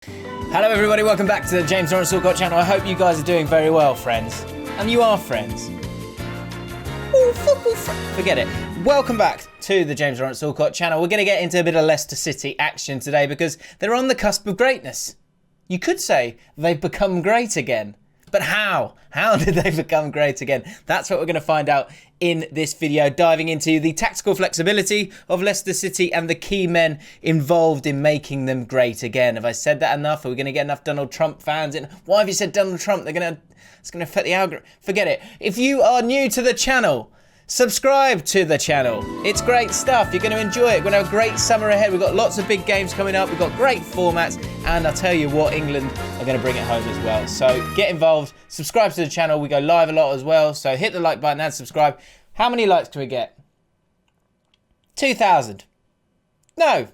Hello everybody, welcome back to the James Lawrence Allcott channel. I hope you guys are doing very well, friends. And you are friends. Forget it. Welcome back to the James Lawrence Allcott channel. We're going to get into a bit of Leicester City action today because they're on the cusp of greatness. You could say they've become great again. But how? How did they become great again? That's what we're going to find out in this video, diving into the tactical flexibility of Leicester City and the key men involved in making them great again. Have I said that enough? Are we going to get enough Donald Trump fans in? Why have you said Donald Trump? It's going to affect the algorithm. Forget it. If you are new to the channel, subscribe to the channel. It's great stuff. You're going to enjoy it. We're going to have a great summer ahead. We've got lots of big games coming up. We've got great formats. And I'll tell you what, England are going to bring it home as well. So get involved. Subscribe to the channel. We go live a lot as well. So hit the like button and subscribe. How many likes can we get? 2,000. No.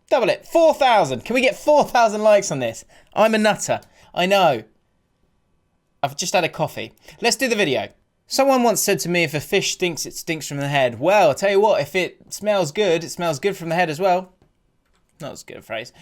Double it. 4,000. Can we get 4,000 likes on this? I'm a nutter. I know. I've just had a coffee. Let's do the video. Someone once said to me, if a fish stinks, it stinks from the head. Well, I'll tell you what, if it smells good from the head as well. Not as good a phrase.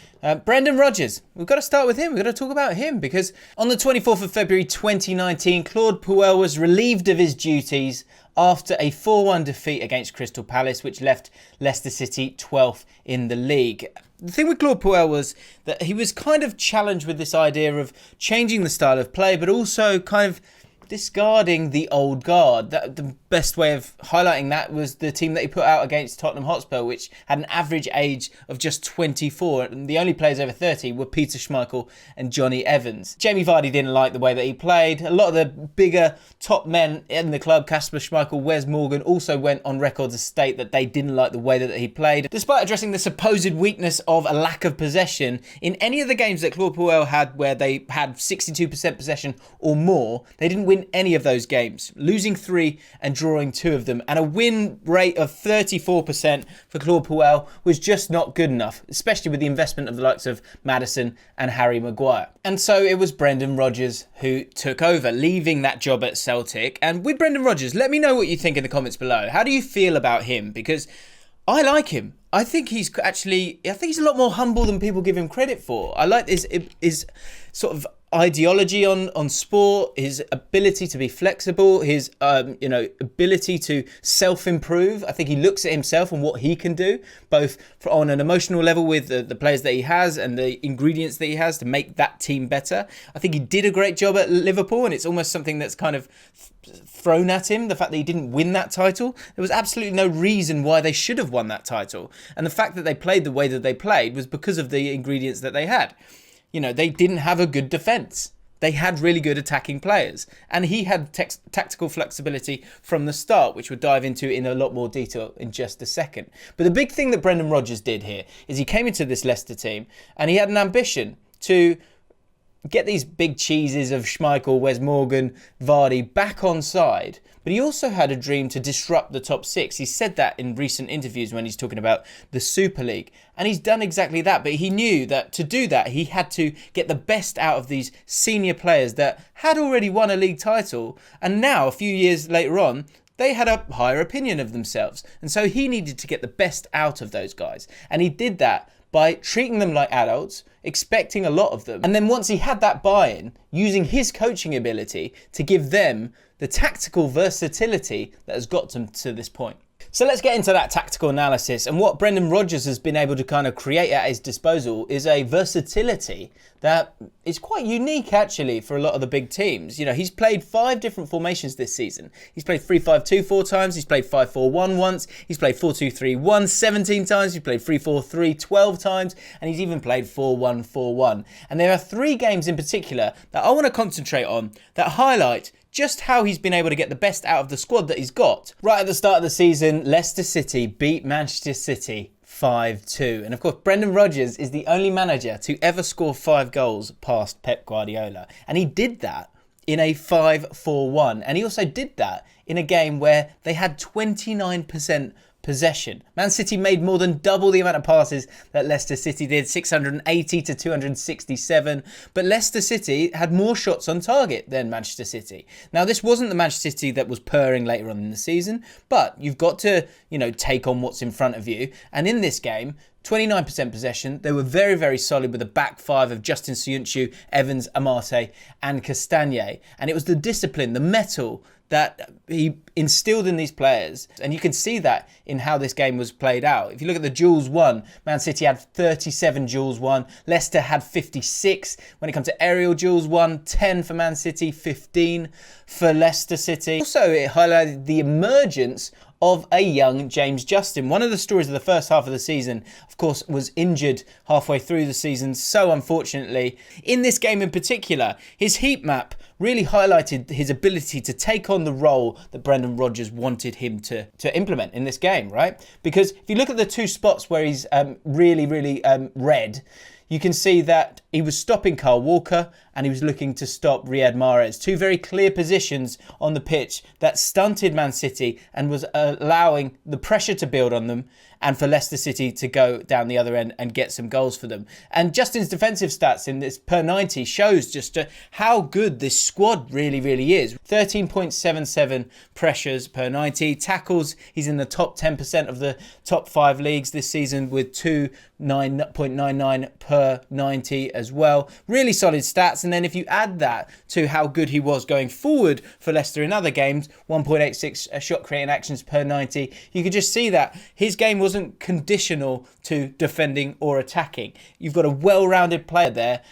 Brendan Rodgers. We've got to start with him. We've got to talk about him because on the 24th of February 2019, Claude Puel was relieved of his duties after a 4-1 defeat against Crystal Palace, which left Leicester City 12th in the league. The thing with Claude Puel was that he was kind of challenged with this idea of changing the style of play, but also kind of discarding the old guard. The best way of highlighting that was the team that he put out against Tottenham Hotspur, which had an average age of just 24, and the only players over 30 were Peter Schmeichel and Johnny Evans. Jamie Vardy didn't like the way that he played. A lot of the bigger top men in the club, Kasper Schmeichel, Wes Morgan, also went on record to state that they didn't like the way that he played. Despite addressing the supposed weakness of a lack of possession, in any of the games that Claude Puel had where they had 62% possession or more, they didn't win any of those games, losing 3 and drawing 2 of them, and a win rate of 34% for Claude Puel was just not good enough, especially with the investment of the likes of Madison and Harry Maguire. And so it was Brendan Rodgers who took over, leaving that job at Celtic. And with Brendan Rodgers, let me know what you think in the comments below. How do you feel about him? Because I like him. I think he's a lot more humble than people give him credit for. I like his sort of ideology on sport, his ability to be flexible, his ability to self-improve. I think he looks at himself and what he can do, both on an emotional level with the players that he has and the ingredients that he has to make that team better. I think he did a great job at Liverpool, and it's almost something that's kind of thrown at him, the fact that he didn't win that title. There was absolutely no reason why they should have won that title, and the fact that they played the way that they played was because of the ingredients that they had. You know, they didn't have a good defence. They had really good attacking players. And he had tactical flexibility from the start, which we'll dive into in a lot more detail in just a second. But the big thing that Brendan Rodgers did here is he came into this Leicester team and he had an ambition to get these big cheeses of Schmeichel, Wes Morgan, Vardy back on side. But he also had a dream to disrupt the top 6. He said that in recent interviews when he's talking about the Super League. And he's done exactly that. But he knew that to do that, he had to get the best out of these senior players that had already won a league title. And now, a few years later on, they had a higher opinion of themselves. And so he needed to get the best out of those guys. And he did that by treating them like adults, expecting a lot of them. And then once he had that buy-in, using his coaching ability to give them the tactical versatility that has got them to this point. So let's get into that tactical analysis. And what Brendan Rodgers has been able to kind of create at his disposal is a versatility that is quite unique actually for a lot of the big teams. You know, he's played 5 different formations this season. He's played 3-5-2 4 times. He's played 5-4-1 once. He's played 4-2-3-1 17 times. He's played 3-4-3 12 times. And he's even played 4-1-4-1. And there are 3 games in particular that I want to concentrate on that highlight just how he's been able to get the best out of the squad that he's got. Right at the start of the season, Leicester City beat Manchester City 5-2. And of course, Brendan Rodgers is the only manager to ever score 5 goals past Pep Guardiola. And he did that in a 5-4-1. And he also did that in a game where they had 29% possession. Man City made more than double the amount of passes that Leicester City did, 680 to 267. But Leicester City had more shots on target than Manchester City. Now, this wasn't the Manchester City that was purring later on in the season, but you've got to, take on what's in front of you. And in this game, 29% possession. They were very, very solid with a back five of Justin Soyuncu, Evans, Amate and Castagne. And it was the discipline, the mettle that he instilled in these players. And you can see that in how this game was played out. If you look at the duels won, Man City had 37 duels won. Leicester had 56. When it comes to aerial duels won, 10 for Man City, 15 for Leicester City. Also, it highlighted the emergence of a young James Justin. One of the stories of the first half of the season, of course, was injured halfway through the season, so unfortunately. In this game in particular, his heat map really highlighted his ability to take on the role that Brendan Rodgers wanted him to implement in this game, right? Because if you look at the two spots where he's really red, you can see that he was stopping Kyle Walker and he was looking to stop Riyad Mahrez. Two very clear positions on the pitch that stunted Man City and was allowing the pressure to build on them and for Leicester City to go down the other end and get some goals for them. And Justin's defensive stats in this per 90 shows just how good this squad really is. 13.77 pressures per 90. Tackles, he's in the top 10% of the top 5 leagues this season with 9.99 per 90 as well. Really solid stats. And then if you add that to how good he was going forward for Leicester in other games, 1.86 shot creating actions per 90, you could just see that his game wasn't conditional to defending or attacking. You've got a well-rounded player there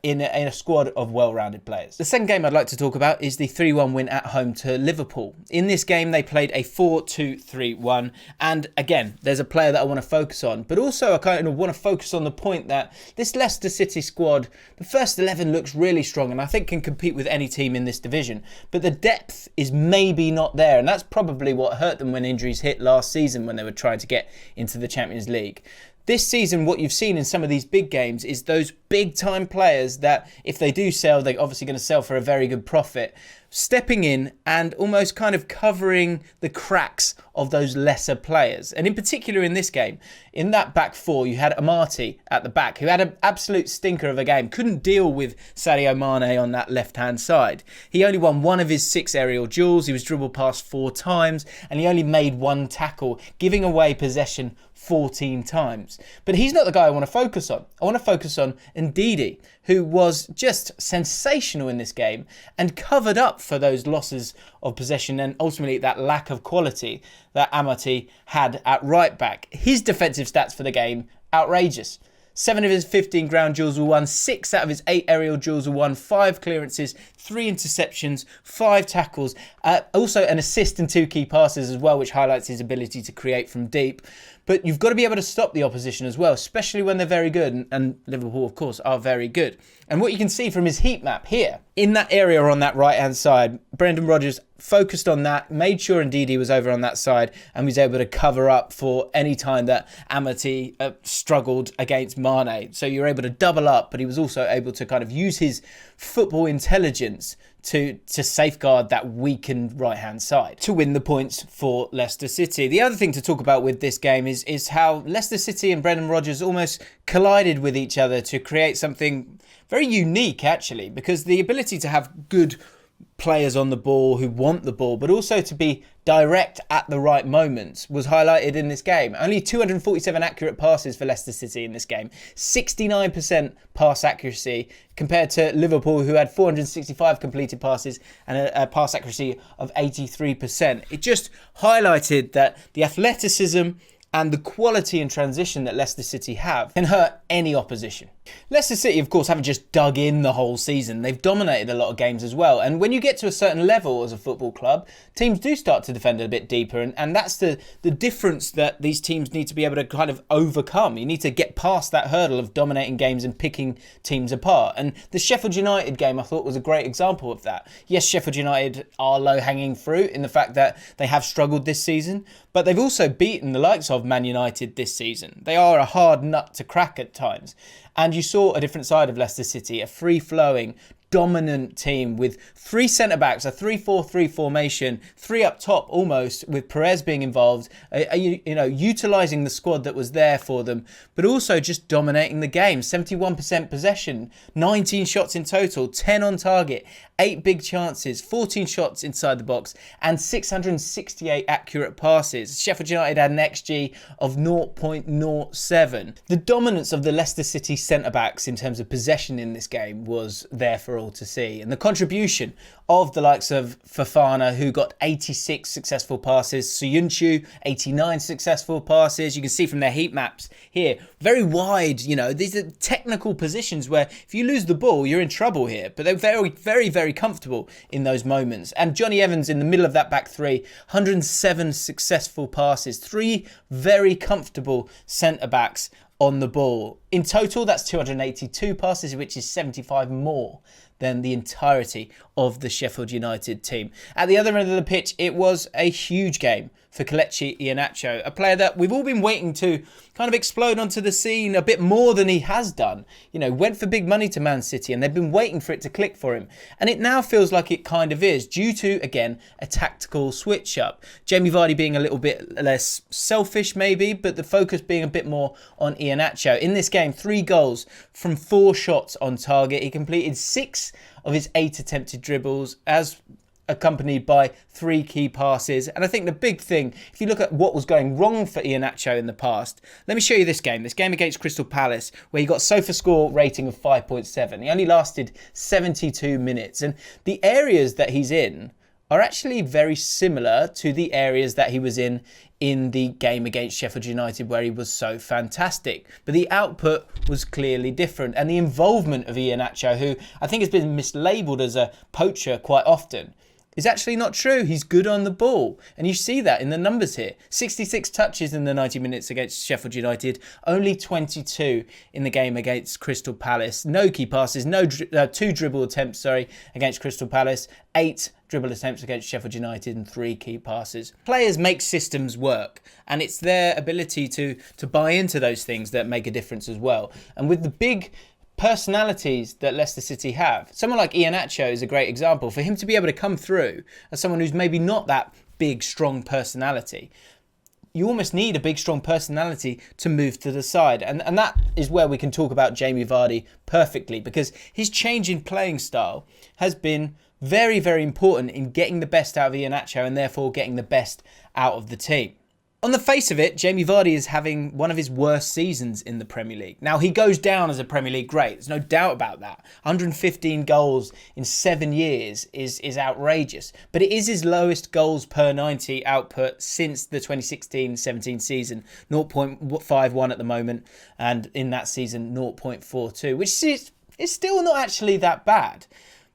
in a squad of well-rounded players. The second game I'd like to talk about is the 3-1 win at home to Liverpool. In this game, they played a 4-2-3-1. And again, there's a player that I want to focus on, but also I kind of want to focus on the point that this Leicester City squad, the first 11 looks really strong and I think can compete with any team in this division. But the depth is maybe not there. And that's probably what hurt them when injuries hit last season when they were trying to get into the Champions League. This season, what you've seen in some of these big games is those big time players that if they do sell, they're obviously going to sell for a very good profit, stepping in and almost kind of covering the cracks of those lesser players. And in particular in this game, in that back four, you had Amate at the back, who had an absolute stinker of a game, couldn't deal with Sadio Mane on that left-hand side. He only won one of his 6 aerial duels, he was dribbled past 4 times, and he only made 1 tackle, giving away possession 14 times. But he's not the guy I want to focus on. I want to focus on Ndidi, who was just sensational in this game and covered up for those losses of possession and ultimately that lack of quality that Amate had at right back. His defensive stats for the game, outrageous. 7 of his 15 ground duels were won, 6 out of his 8 aerial duels were won, 5 clearances, 3 interceptions, 5 tackles, also an assist and 2 key passes as well, which highlights his ability to create from deep. But you've got to be able to stop the opposition as well, especially when they're very good. And Liverpool, of course, are very good. And what you can see from his heat map here, in that area on that right-hand side, Brendan Rodgers focused on that, made sure Ndidi was over on that side and was able to cover up for any time that Amate struggled against Mane. So you're able to double up, but he was also able to kind of use his football intelligence to safeguard that weakened right-hand side to win the points for Leicester City. The other thing to talk about with this game is how Leicester City and Brendan Rodgers almost collided with each other to create something very unique, actually, because the ability to have good players on the ball who want the ball, but also to be direct at the right moments was highlighted in this game. Only 247 accurate passes for Leicester City in this game. 69% pass accuracy compared to Liverpool, who had 465 completed passes and a pass accuracy of 83%. It just highlighted that the athleticism and the quality and transition that Leicester City have can hurt any opposition. Leicester City, of course, haven't just dug in the whole season. They've dominated a lot of games as well. And when you get to a certain level as a football club, teams do start to defend a bit deeper. And that's the difference that these teams need to be able to kind of overcome. You need to get past that hurdle of dominating games and picking teams apart. And the Sheffield United game, I thought, was a great example of that. Yes, Sheffield United are low-hanging fruit in the fact that they have struggled this season, but they've also beaten the likes of Man United this season. They are a hard nut to crack at times. And you saw a different side of Leicester City, a free-flowing, dominant team with 3 centre-backs, a 3-4-3 formation, 3 up top almost, with Perez being involved, utilising the squad that was there for them, but also just dominating the game. 71% possession, 19 shots in total, 10 on target, 8 big chances, 14 shots inside the box, and 668 accurate passes. Sheffield United had an XG of 0.07. The dominance of the Leicester City centre-backs in terms of possession in this game was there for all to see. And the contribution of the likes of Fofana, who got 86 successful passes, Soyuncu, 89 successful passes. You can see from their heat maps here, very wide, these are technical positions where if you lose the ball, you're in trouble here. But they're very, very, very comfortable in those moments. And Johnny Evans in the middle of that back three, 107 successful passes, 3 very comfortable centre-backs on the ball. In total, that's 282 passes, which is 75 more than the entirety of the Sheffield United team. At the other end of the pitch, it was a huge game for Kelechi Iheanacho, a player that we've all been waiting to kind of explode onto the scene a bit more than he has done. Went for big money to Man City and they've been waiting for it to click for him. And it now feels like it kind of is, due to, again, a tactical switch up. Jamie Vardy being a little bit less selfish maybe, but the focus being a bit more on Iheanacho. In this game, 3 goals from 4 shots on target. He completed 6 of his 8 attempted dribbles, as accompanied by 3 key passes. And I think the big thing, if you look at what was going wrong for Iheanacho in the past, let me show you this game against Crystal Palace, where he got SofaScore rating of 5.7. He only lasted 72 minutes. And the areas that he's in are actually very similar to the areas that he was in the game against Sheffield United, where he was so fantastic. But the output was clearly different. And the involvement of Iheanacho, who I think has been mislabelled as a poacher quite often, is actually not true. He's good on the ball. And you see that in the numbers here. 66 touches in the 90 minutes against Sheffield United. Only 22 in the game against Crystal Palace. No key passes. 2 dribble attempts, against Crystal Palace. 8 dribble attempts against Sheffield United and 3 key passes. Players make systems work. And it's their ability to buy into those things that make a difference as well. And with the big personalities that Leicester City have, someone like Iheanacho is a great example. For him to be able to come through as someone who's maybe not that big, strong personality, you almost need a big, strong personality to move to the side. And that is where we can talk about Jamie Vardy perfectly, because his change in playing style has been very, very important in getting the best out of Iheanacho and therefore getting the best out of the team. On the face of it, Jamie Vardy is having one of his worst seasons in the Premier League. Now, he goes down as a Premier League great. There's no doubt about that. 115 goals in 7 years is outrageous. But it is his lowest goals per 90 output since the 2016-17 season. 0.51 at the moment. And in that season, 0.42, which is still not actually that bad.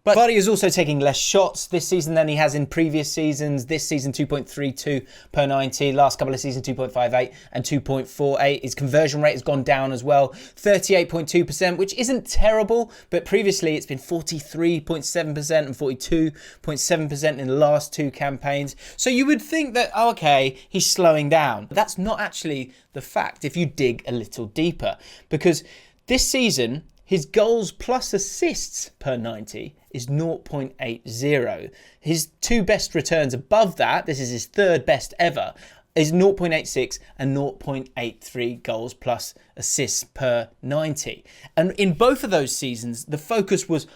But Vardy is also taking less shots this season than he has in previous seasons. This season, 2.32 per 90. Last couple of seasons, 2.58 and 2.48. His conversion rate has gone down as well. 38.2%, which isn't terrible. But previously, it's been 43.7% and 42.7% in the last 2 campaigns. So you would think that, okay, he's slowing down. But that's not actually the fact if you dig a little deeper. Because this season, his goals plus assists per 90 is 0.80. His 2 best returns above that, this is his 3rd best ever, is 0.86 and 0.83 goals plus assists per 90. And in both of those seasons, the focus was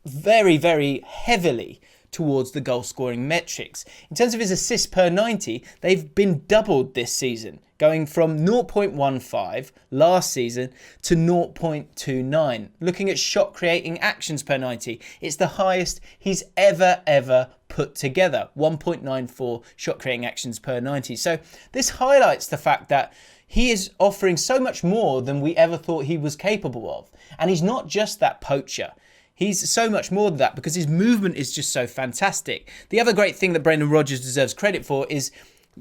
very, very heavily towards the goal scoring metrics. In terms of his assists per 90, they've been doubled this season, going from 0.15 last season to 0.29. Looking at shot creating actions per 90, it's the highest he's ever put together, 1.94 shot creating actions per 90. So this highlights the fact that he is offering so much more than we ever thought he was capable of. And he's not just that poacher. He's so much more than that because his movement is just so fantastic. The other great thing that Brendan Rodgers deserves credit for is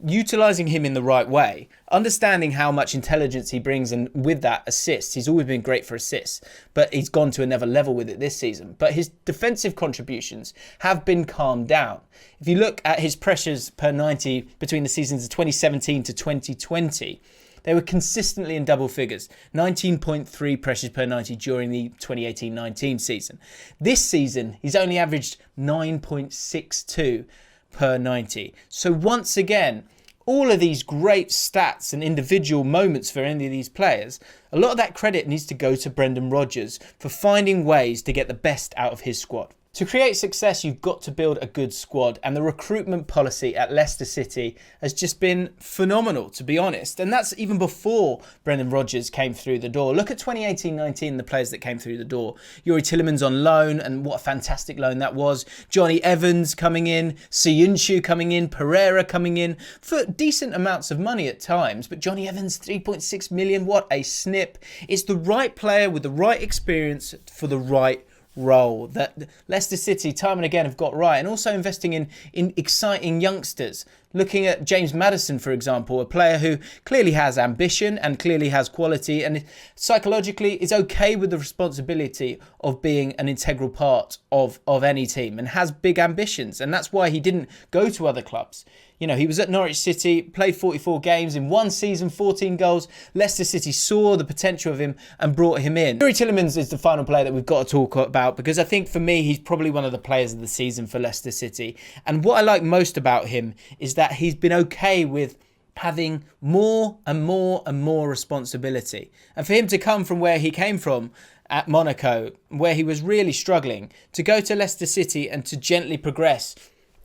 utilising him in the right way, understanding how much intelligence he brings, and with that, assists. He's always been great for assists, but he's gone to another level with it this season. But his defensive contributions have been calmed down. If you look at his pressures per 90 between the seasons of 2017 to 2020, They were consistently in double figures, 19.3 pressures per 90 during the 2018-19 season. This season, he's only averaged 9.62 per 90. So once again, all of these great stats and individual moments for any of these players, a lot of that credit needs to go to Brendan Rodgers for finding ways to get the best out of his squad. To create success, you've got to build a good squad, and the recruitment policy at Leicester City has just been phenomenal, to be honest. And that's even before Brendan Rodgers came through the door. Look at 2018-19, the players that came through the door. Youri Tielemans on loan, and what a fantastic loan that was. Johnny Evans coming in, Soyuncu coming in, Pereira coming in for decent amounts of money at times. But Johnny Evans, 3.6 million, what a snip. It's the right player with the right experience for the right role that Leicester City time and again have got right, and also investing in exciting youngsters. Looking at James Madison, for example, a player who clearly has ambition and clearly has quality and psychologically is okay with the responsibility of being an integral part of any team and has big ambitions. And that's why he didn't go to other clubs. You know, he was at Norwich City, played 44 games in one season, 14 goals. Leicester City saw the potential of him and brought him in. Youri Tielemans is the final player that we've got to talk about, because I think for me, he's probably one of the players of the season for Leicester City. And what I like most about him is that he's been okay with having more and more and more responsibility. And for him to come from where he came from at Monaco, where he was really struggling, to go to Leicester City and to gently progress,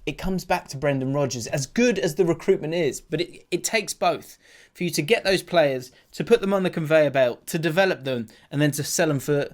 it comes back to Brendan Rodgers. As good as the recruitment is, but it takes both. For you to get those players, to put them on the conveyor belt, to develop them, and then to sell them for,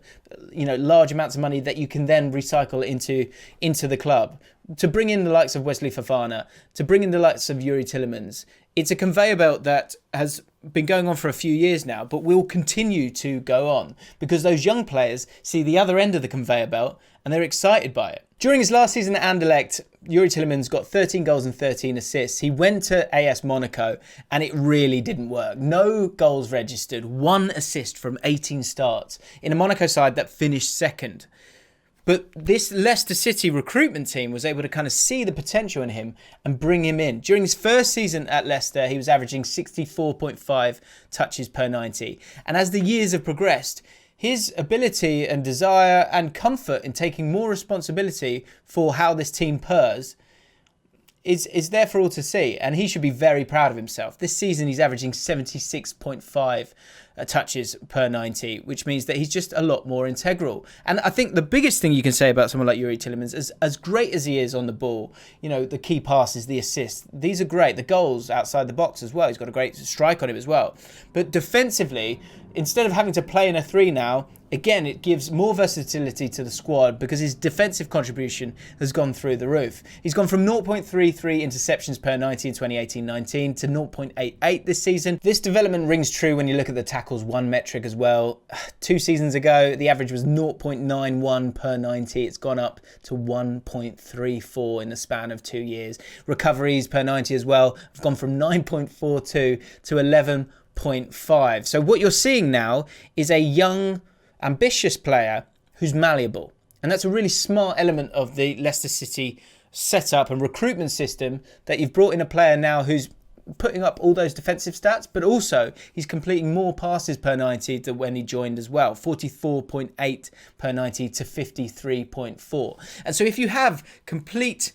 you know, large amounts of money that you can then recycle into the club. To bring in the likes of Wesley Fofana, to bring in the likes of Youri Tielemans. It's a conveyor belt that has been going on for a few years now, but will continue to go on because those young players see the other end of the conveyor belt and they're excited by it. During his last season at Anderlecht, Youri Tielemans got 13 goals and 13 assists. He went to AS Monaco and it really didn't work. No goals registered, 1 assist from 18 starts in a Monaco side that finished second. But this Leicester City recruitment team was able to kind of see the potential in him and bring him in. During his first season at Leicester, he was averaging 64.5 touches per 90. And as the years have progressed, his ability and desire and comfort in taking more responsibility for how this team purrs is there for all to see. And he should be very proud of himself. This season, he's averaging 76.5 touches per 90, which means that he's just a lot more integral. And I think the biggest thing you can say about someone like Youri Tielemans is, as great as he is on the ball, you know, the key passes, the assists, these are great. The goals outside the box as well. He's got a great strike on him as well. But defensively, instead of having to play in a 3 now, again, it gives more versatility to the squad because his defensive contribution has gone through the roof. He's gone from 0.33 interceptions per 90 in 2018-19 to 0.88 this season. This development rings true when you look at the tackles won metric as well. 2 seasons ago, the average was 0.91 per 90. It's gone up to 1.34 in the span of 2 years. Recoveries per 90 as well have gone from 9.42 to 11.5. So what you're seeing now is a young, ambitious player who's malleable. And that's a really smart element of the Leicester City setup and recruitment system, that you've brought in a player now who's putting up all those defensive stats, but also he's completing more passes per 90 than when he joined as well. 44.8 per 90 to 53.4. And so if you have complete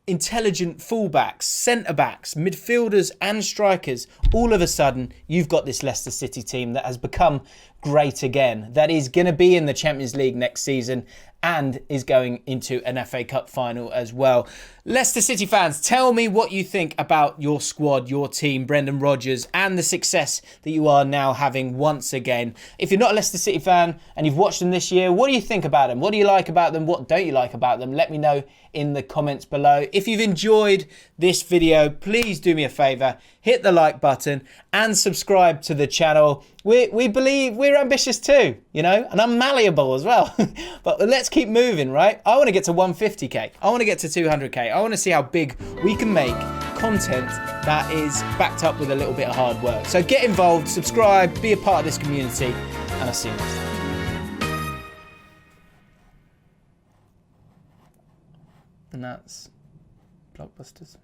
intelligent fullbacks, centre-backs, midfielders and strikers, all of a sudden you've got this Leicester City team that has become great again, that is going to be in the Champions League next season and is going into an FA Cup final as well. Leicester City fans, tell me what you think about your squad, your team, Brendan Rodgers, and the success that you are now having once again. If you're not a Leicester City fan and you've watched them this year, what do you think about them? What do you like about them? What don't you like about them? Let me know in the comments below. If you've enjoyed this video, please do me a favour, hit the like button and subscribe to the channel. We believe we're ambitious too, you know, and I'm malleable as well. But let's keep moving, right? I want to get to 150k. I want to get to 200k. I want to see how big we can make content that is backed up with a little bit of hard work. So get involved, subscribe, be a part of this community, and I'll see you next time. And that's Blockbusters.